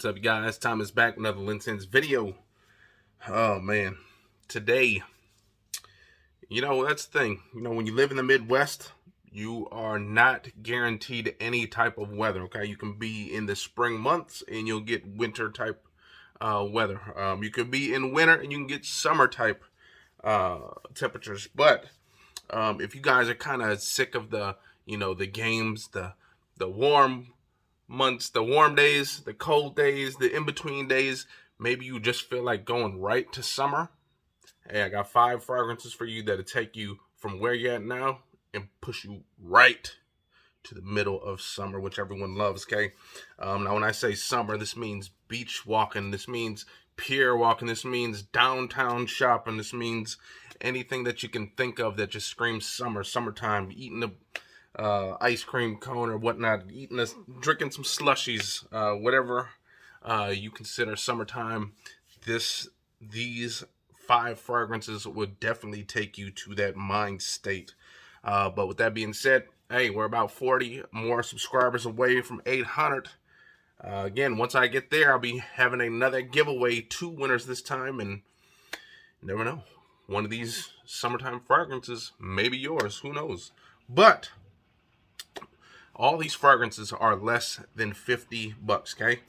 What's up, guys? Tom is back with another LinScents video. Oh man, today, that's the thing. When you live in the Midwest, you are not guaranteed any type of weather. Okay, you can be in the spring months and you'll get winter type weather. You could be in winter and you can get summer type temperatures. But if you guys are kind of sick of the games, the warm months, the warm days, the cold days, the in-between days, maybe you just feel like going right to summer. Hey, I got 5 fragrances for you that'll take you from where you're at now and push you right to the middle of summer, which everyone loves, okay? Now, when I say summer, this means beach walking, this means pier walking, this means downtown shopping, this means anything that you can think of that just screams summer, summertime, eating a ice cream cone or whatnot, drinking some slushies, whatever you consider summertime. These 5 fragrances would definitely take you to that mind state. But with that being said, hey, we're about 40 more subscribers away from 800. Again, once I get there, I'll be having another giveaway, 2 winners this time, and you never know. One of these summertime fragrances may be yours. Who knows? But all these fragrances are less than $50, okay?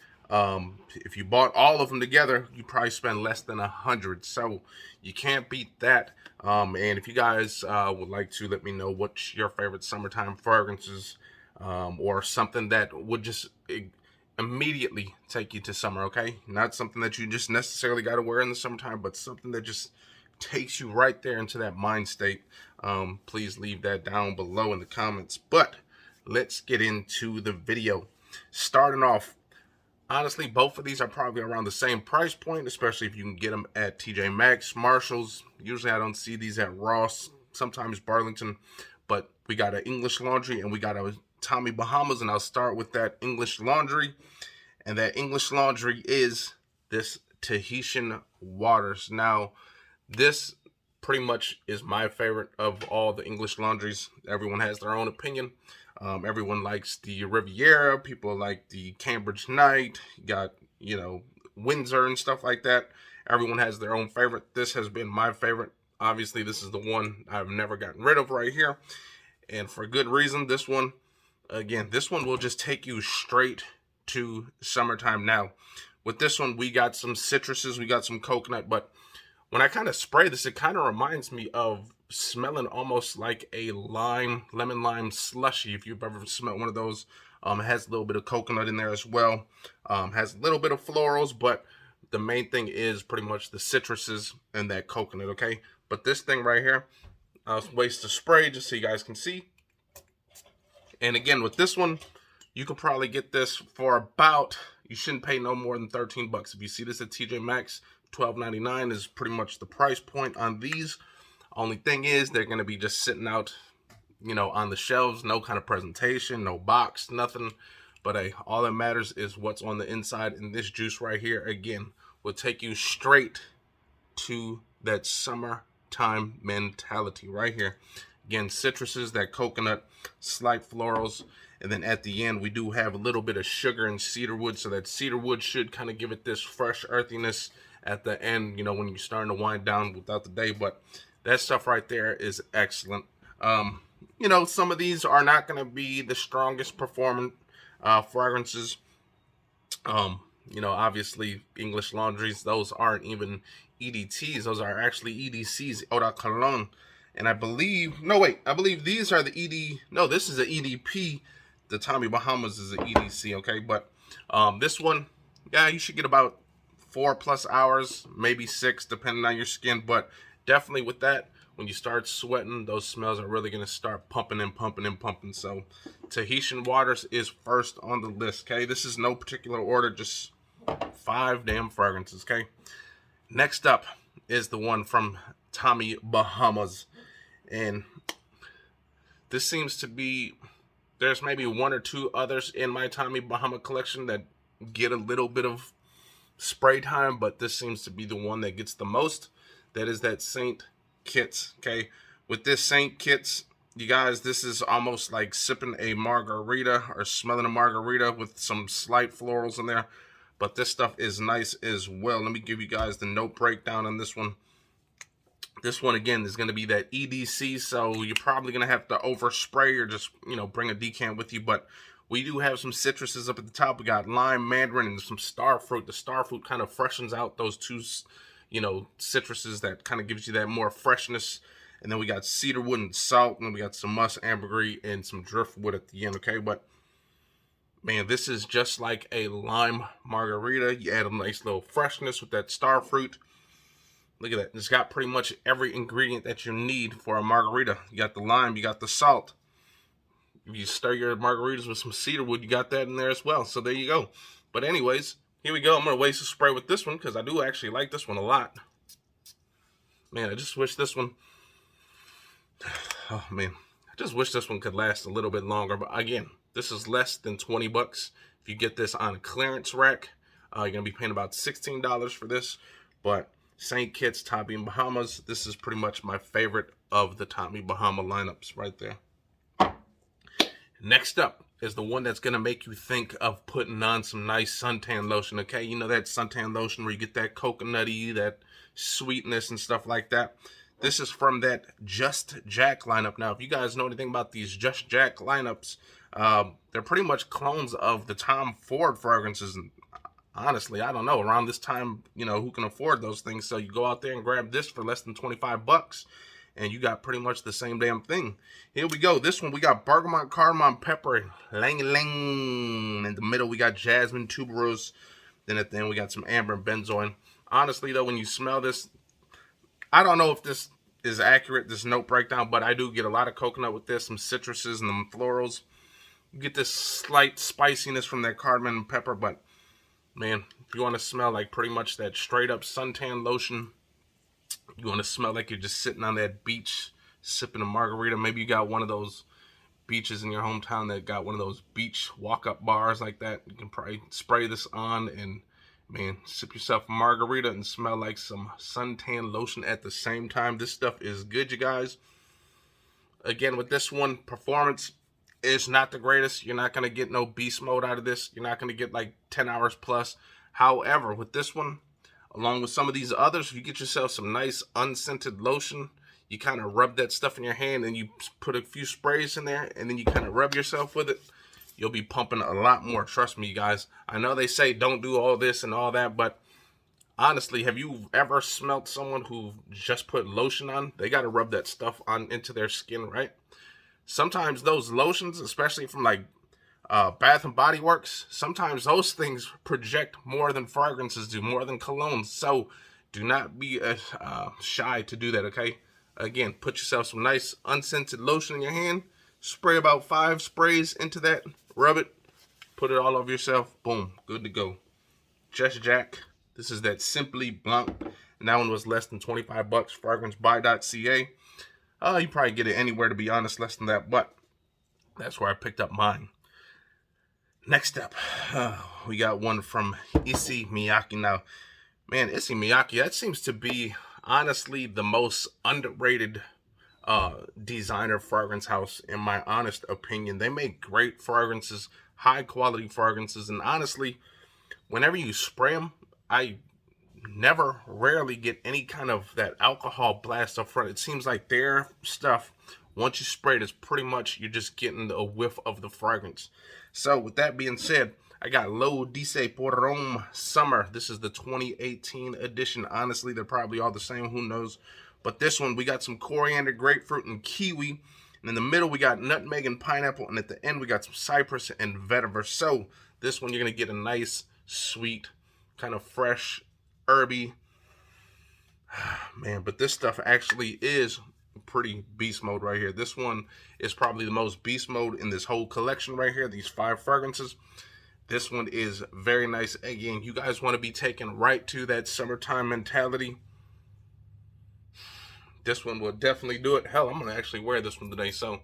If you bought all of them together, you probably spend less than 100, so you can't beat that. And if you guys would like to let me know what's your favorite summertime fragrances, or something that would just immediately take you to summer, okay? Not something that you just necessarily got to wear in the summertime, but something that just takes you right there into that mind state. Please leave that down below in the comments. But let's get into the video. Starting off, honestly, both of these are probably around the same price point, especially if you can get them at TJ Maxx, Marshalls. Usually I don't see these at Ross, sometimes Burlington, but we got an English Laundry and we got a Tommy Bahamas, and I'll start with that English Laundry. And that English Laundry is this Tahitian Waters. Now, this pretty much is my favorite of all the English laundries. Everyone has their own opinion. Everyone likes the Riviera. People like the Cambridge Night. You got, Windsor and stuff like that. Everyone has their own favorite. This has been my favorite. Obviously, this is the one I've never gotten rid of right here. And for good reason. This one will just take you straight to summertime. Now, with this one, we got some citruses. We got some coconut. But when I kind of spray this, it kind of reminds me of smelling almost like a lemon lime slushy, if you've ever smelled one of those. It has a little bit of coconut in there as well. Has a little bit of florals, but the main thing is pretty much the citruses and that coconut, okay? But this thing right here, waste to spray just so you guys can see. And again, with this one, you could probably get this for about, you shouldn't pay no more than $13. If you see this at TJ Maxx, $12.99 is pretty much the price point on these. Only thing is, they're going to be just sitting out, on the shelves. No kind of presentation, no box, nothing. But hey, all that matters is what's on the inside. And this juice right here, again, will take you straight to that summertime mentality right here. Again, citruses, that coconut, slight florals. And then at the end, we do have a little bit of sugar and cedarwood. So that cedarwood should kind of give it this fresh earthiness at the end, when you're starting to wind down without the day. But that stuff right there is excellent. Some of these are not going to be the strongest performing fragrances. Obviously, English Laundries, those aren't even EDTs. Those are actually EDCs, Eau de Cologne. And I believe these are the ED. No, this is an EDP. The Tommy Bahamas is an EDC, okay? But this one, yeah, you should get about 4+ hours, maybe 6, depending on your skin. But definitely with that, when you start sweating, those smells are really going to start pumping and pumping and pumping. So Tahitian Waters is first on the list, okay? This is no particular order, just 5 damn fragrances, okay? Next up is the one from Tommy Bahamas. And this seems to be, there's maybe 1 or 2 others in my Tommy Bahama collection that get a little bit of spray time, but this seems to be the one that gets the most. That is that Saint Kitts, okay? With this Saint Kitts, you guys, this is almost like sipping a margarita or smelling a margarita with some slight florals in there. but this stuff is nice as well. Let me give you guys the note breakdown on this one. This one, again, is going to be that EDC, so you're probably going to have to overspray or just, bring a decant with you. But we do have some citruses up at the top. We got lime, mandarin, and some star fruit. The star fruit kind of freshens out those two, citruses that kind of gives you that more freshness. And then we got cedarwood and salt, and then we got some musk, ambergris, and some driftwood at the end, okay? But, man, this is just like a lime margarita. You add a nice little freshness with that star fruit. Look at that. It's got pretty much every ingredient that you need for a margarita. You got the lime, you got the salt. If you stir your margaritas with some cedarwood, you got that in there as well. So there you go. But anyways, here we go. I'm going to waste a spray with this one because I do actually like this one a lot. Man, I just wish this one... Oh, man. I just wish this one could last a little bit longer. But again, this is less than 20 bucks. If you get this on a clearance rack, you're going to be paying about $16 for this. But St. Kitts, Tommy, and Bahamas, this is pretty much my favorite of the Tommy Bahama lineups right there. Next up is the one that's going to make you think of putting on some nice suntan lotion, okay? You know that suntan lotion where you get that coconutty, that sweetness and stuff like that? This is from that Just Jack lineup. Now, if you guys know anything about these Just Jack lineups, they're pretty much clones of the Tom Ford fragrances. And honestly, I don't know. Around this time, who can afford those things? So you go out there and grab this for less than 25 bucks. And you got pretty much the same damn thing. Here we go. This one, we got bergamot, cardamom, pepper, lang lang. In the middle, we got jasmine, tuberose. Then at the end, we got some amber and benzoin. Honestly, though, when you smell this, I don't know if this is accurate, this note breakdown, but I do get a lot of coconut with this, some citruses and some florals. You get this slight spiciness from that cardamom and pepper, but, man, if you want to smell like pretty much that straight-up suntan lotion, you want to smell like you're just sitting on that beach sipping a margarita. Maybe you got one of those beaches in your hometown that got one of those beach walk-up bars like that. You can probably spray this on and, man, sip yourself a margarita and smell like some suntan lotion at the same time. This stuff is good, you guys. Again, with this one, performance is not the greatest. You're not going to get no beast mode out of this. You're not going to get like 10 hours plus. However, with this one, along with some of these others, if you get yourself some nice unscented lotion, you kind of rub that stuff in your hand and you put a few sprays in there and then you kind of rub yourself with it, you'll be pumping a lot more. Trust me, you guys. I know they say don't do all this and all that, but honestly, have you ever smelt someone who just put lotion on? They got to rub that stuff on into their skin, right? Sometimes those lotions, especially from like Bath and Body Works, sometimes those things project more than fragrances do, more than colognes. So do not be shy to do that, okay? Again, put yourself some nice unscented lotion in your hand, spray about 5 sprays into that, rub it, put it all over yourself, boom, good to go. Just Jack. This is that Simply Blanc, and that one was less than 25 bucks, fragrancebuy.ca. You probably get it anywhere, to be honest, less than that, but that's where I picked up mine. Next up, we got one from Issey Miyaki. Now, man, Issey Miyaki, that seems to be, honestly, the most underrated designer fragrance house, in my honest opinion. They make great fragrances, high-quality fragrances, and honestly, whenever you spray them, I rarely get any kind of that alcohol blast up front. It seems like their stuff, once you spray it, is pretty much you're just getting a whiff of the fragrance. So with that being said, I got Lo Dice Por Rome Summer. This is the 2018 edition. Honestly, they're probably all the same. Who knows? But this one, we got some coriander, grapefruit, and kiwi. And in the middle, we got nutmeg and pineapple. And at the end, we got some cypress and vetiver. So this one, you're going to get a nice, sweet, kind of fresh, herby. Man, but this stuff actually is pretty beast mode right here. This one is probably the most beast mode in this whole collection right here, these 5 fragrances. This one is very nice. Again, you guys want to be taken right to that summertime mentality. This one will definitely do it. Hell, I'm going to actually wear this one today, so.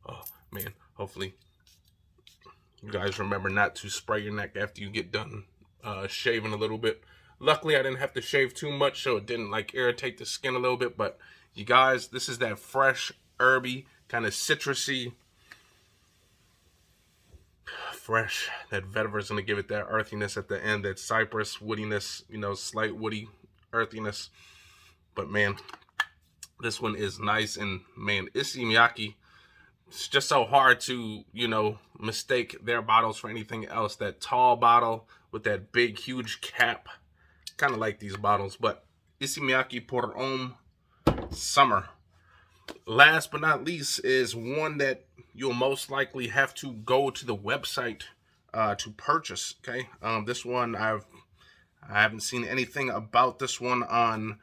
Oh, man, hopefully you guys remember not to spray your neck after you get done shaving a little bit. Luckily, I didn't have to shave too much, so it didn't like irritate the skin a little bit. But you guys, this is that fresh, herby, kind of citrusy fresh. That vetiver is going to give it that earthiness at the end, that cypress woodiness, slight woody earthiness. But man, this one is nice. And man, Issey Miyaki, it's just so hard to, mistake their bottles for anything else. That tall bottle with that big, huge cap. Kind of like these bottles. But Issey Miyaki Porter Homme Summer. Last but not least is one that you'll most likely have to go to the website to purchase. Okay, this one I haven't seen anything about this one on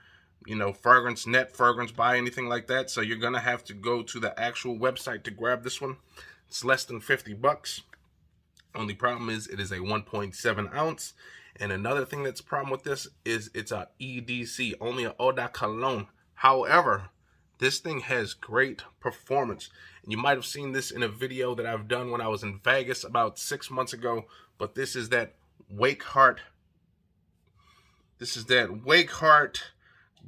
Fragrance Net, Fragrance Buy, anything like that. So you're gonna have to go to the actual website to grab this one. It's less than $50. Only problem is it is a 1.7 ounce. And another thing that's a problem with this is it's a EDC, only an eau de cologne. However, this thing has great performance. And you might have seen this in a video that I've done when I was in Vegas about 6 months ago. But this is that wakeheart. This is that wakeheart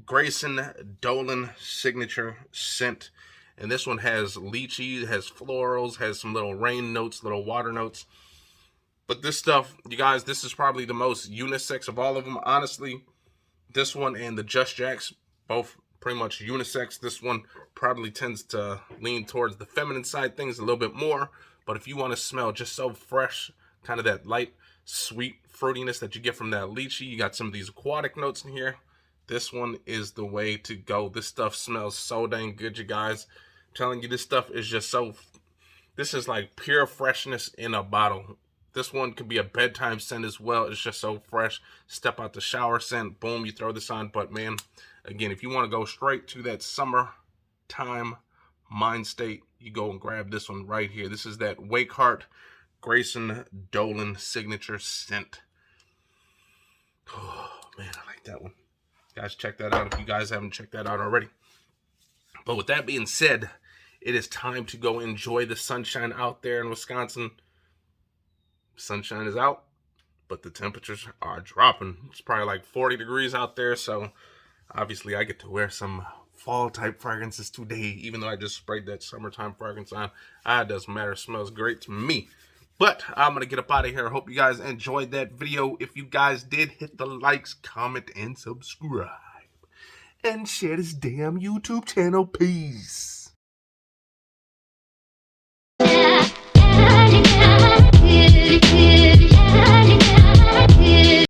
Grayson Dolan signature scent. And this one has lychee, has florals, has some little rain notes, little water notes. But this stuff, you guys, this is probably the most unisex of all of them. Honestly, this one and the Just Jacks, both pretty much unisex. This one probably tends to lean towards the feminine side things a little bit more. But if you want to smell just so fresh, kind of that light, sweet fruitiness that you get from that lychee, you got some of these aquatic notes in here. This one is the way to go. This stuff smells so dang good, you guys. I'm telling you, this stuff is just so... This is like pure freshness in a bottle. This one could be a bedtime scent as well. It's just so fresh. Step out the shower scent. Boom, you throw this on. But man, again, if you want to go straight to that summertime mind state, you go and grab this one right here. This is that Wakeheart Grayson Dolan signature scent. Oh, man, I like that one. Guys, check that out if you guys haven't checked that out already. But with that being said, it is time to go enjoy the sunshine out there in Wisconsin. Sunshine is out, but the temperatures are dropping. It's probably like 40 degrees out there, so obviously I get to wear some fall type fragrances today, even though I just sprayed that summertime fragrance on. It doesn't matter, it smells great to me. But I'm gonna get up out of here. I hope you guys enjoyed that video. If you guys did, hit the likes, comment, and subscribe, and share this damn YouTube channel. Peace. Yeah.